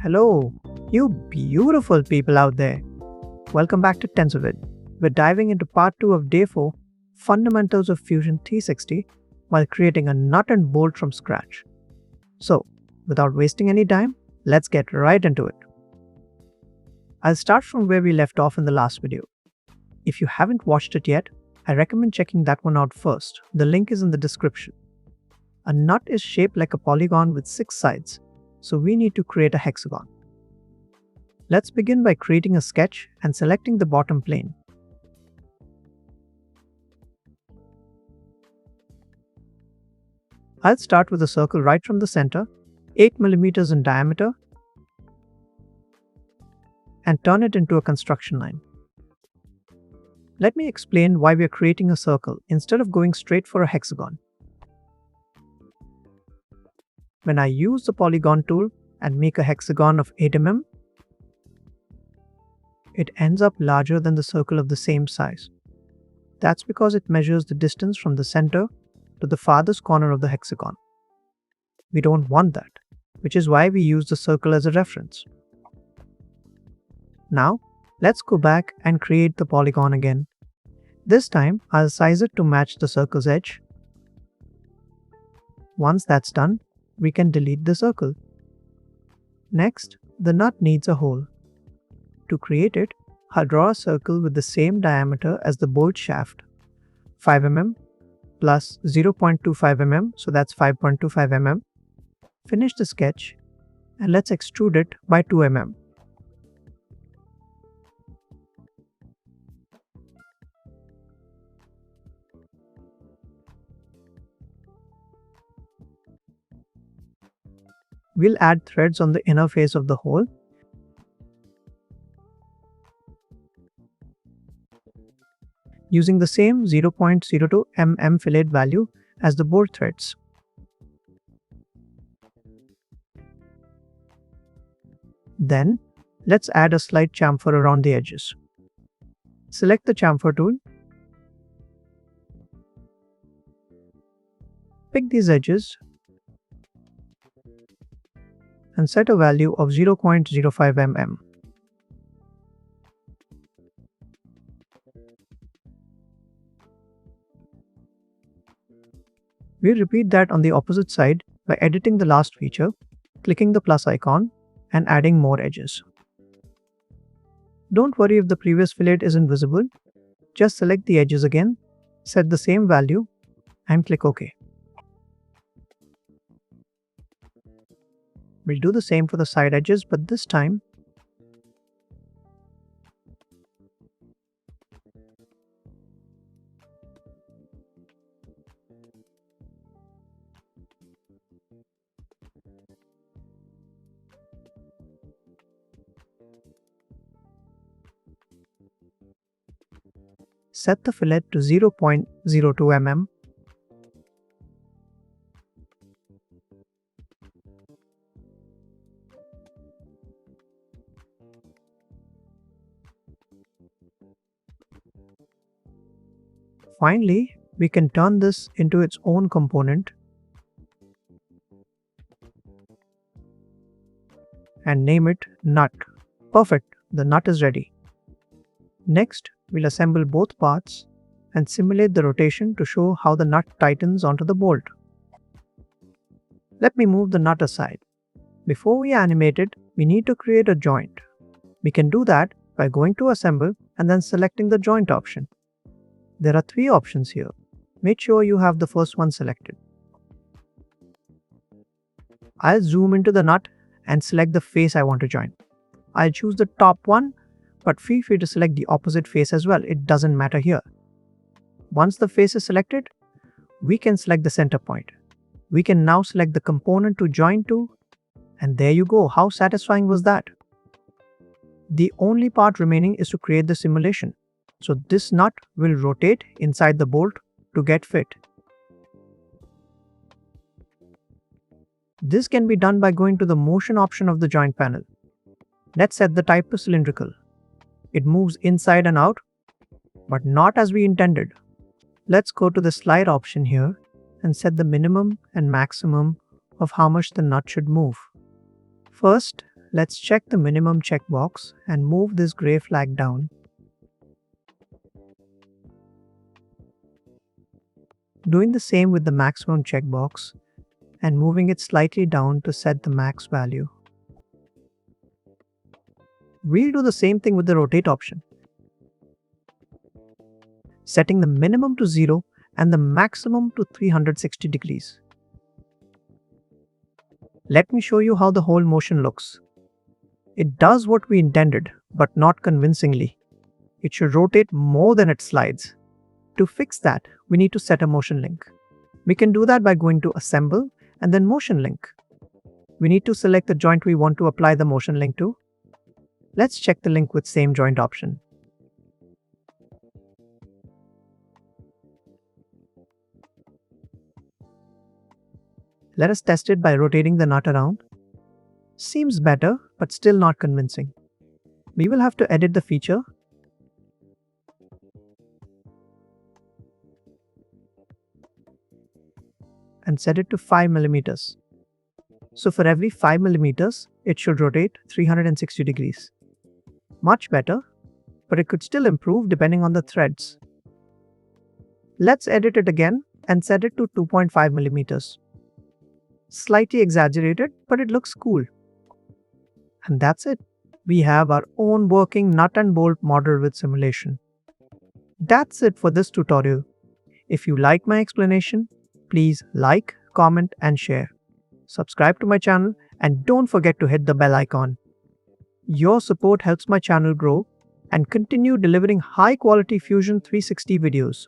Hello, you beautiful people out there. Welcome back to Tensorvid. We're diving into part 2 of day 4, Fundamentals of Fusion 360, while creating a nut and bolt from scratch. So, without wasting any time, let's get right into it. I'll start from where we left off in the last video. If you haven't watched it yet, I recommend checking that one out first. The link is in the description. A nut is shaped like a polygon with 6 sides, so we need to create a hexagon. Let's begin by creating a sketch and selecting the bottom plane. I'll start with a circle right from the center, 8 mm in diameter, and turn it into a construction line. Let me explain why we are creating a circle instead of going straight for a hexagon. When I use the polygon tool and make a hexagon of 8 mm, it ends up larger than the circle of the same size. That's because it measures the distance from the center to the farthest corner of the hexagon. We don't want that, which is why we use the circle as a reference. Now, let's go back and create the polygon again. This time, I'll size it to match the circle's edge. Once that's done, we can delete the circle. Next, the nut needs a hole. To create it, I'll draw a circle with the same diameter as the bolt shaft, 5 mm plus 0.25 mm, so that's 5.25 mm. Finish the sketch and let's extrude it by 2 mm. We'll add threads on the inner face of the hole. Using the same 0.02 mm fillet value as the bolt threads. Then, let's add a slight chamfer around the edges. Select the chamfer tool. Pick these edges and set a value of 0.05 mm. We repeat that on the opposite side by editing the last feature, clicking the plus icon, and adding more edges. Don't worry if the previous fillet isn't visible. Just select the edges again, set the same value, and click OK. We'll do the same for the side edges, but this time, set the fillet to 0.02 mm. Finally, we can turn this into its own component and name it nut. Perfect, the nut is ready. Next, we'll assemble both parts and simulate the rotation to show how the nut tightens onto the bolt. Let me move the nut aside. Before we animate it, we need to create a joint. We can do that by going to Assemble and then selecting the joint option. There are 3 options here. Make sure you have the first one selected. I'll zoom into the nut and select the face I want to join. I'll choose the top one, but feel free to select the opposite face as well. It doesn't matter here. Once the face is selected, we can select the center point. We can now select the component to join to, and there you go. How satisfying was that? The only part remaining is to create the simulation. So this nut will rotate inside the bolt to get fit. This can be done by going to the motion option of the joint panel. Let's set the type to cylindrical. It moves inside and out, but not as we intended. Let's go to the slide option here and set the minimum and maximum of how much the nut should move. First, Let's check the minimum checkbox and move this gray flag down. Doing the same with the maximum checkbox and moving it slightly down to set the max value. We'll do the same thing with the rotate option, setting the minimum to 0 and the maximum to 360 degrees. Let me show you how the whole motion looks. It does what we intended, but not convincingly. It should rotate more than it slides. To fix that, we need to set a motion link. We can do that by going to Assemble and then Motion Link. We need to select the joint we want to apply the motion link to. Let's check the link with same joint option. Let us test it by rotating the nut around. Seems better, but still not convincing. We will have to edit the feature. And set it to 5 mm. So for every 5 mm, it should rotate 360 degrees. Much better, but it could still improve depending on the threads. Let's edit it again and set it to 2.5 mm. Slightly exaggerated, but it looks cool. And that's it. We have our own working nut and bolt model with simulation. That's it for this tutorial. If you like my explanation, please like, comment and share. Subscribe to my channel and don't forget to hit the bell icon. Your support helps my channel grow and continue delivering high quality Fusion 360 videos.